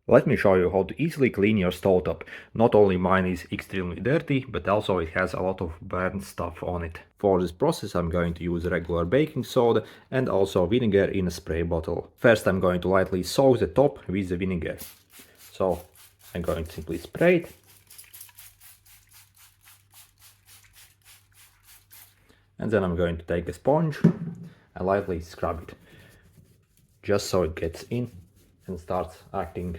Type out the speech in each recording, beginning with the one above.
Let me show you how to easily clean your stove top. Not only mine is extremely dirty, but also it has a lot of burnt stuff on it. For this process I'm going to use regular baking soda and also vinegar in a spray bottle. First I'm going to lightly soak the top with the vinegar. So I'm going to simply spray it. And then I'm going to take a sponge and lightly scrub it. Just so it gets in and starts acting.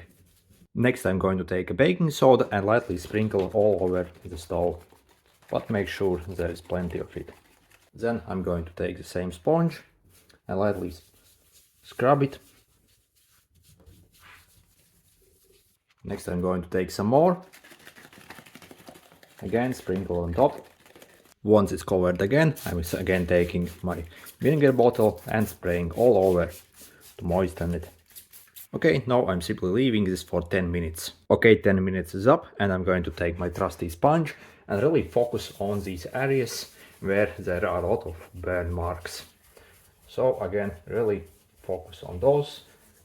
Next I'm going to take a baking soda and lightly sprinkle all over the stove, but make sure there is plenty of it. Then I'm going to take the same sponge and lightly scrub it. Next I'm going to take some more, again sprinkle on top. Once it's covered again, I'm again taking my vinegar bottle and spraying all over to moisten it. Okay, now I'm simply leaving this for 10 minutes. Okay, 10 minutes is up and I'm going to take my trusty sponge and really focus on these areas where there are a lot of burn marks. So again, really focus on those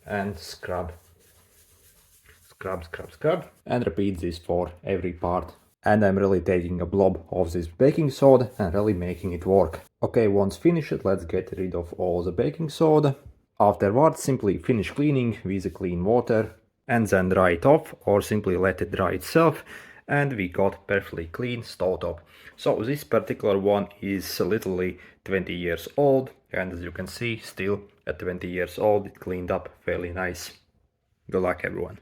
and scrub, and repeat this for every part. And I'm really taking a blob of this baking soda and really making it work. Okay, once finished, let's get rid of all the baking soda. Afterwards, simply finish cleaning with clean water and then dry it off, or simply let it dry itself, and we got perfectly clean stove top. So this particular one is literally 20 years old, and as you can see, still at 20 years old it cleaned up fairly nice. Good luck everyone.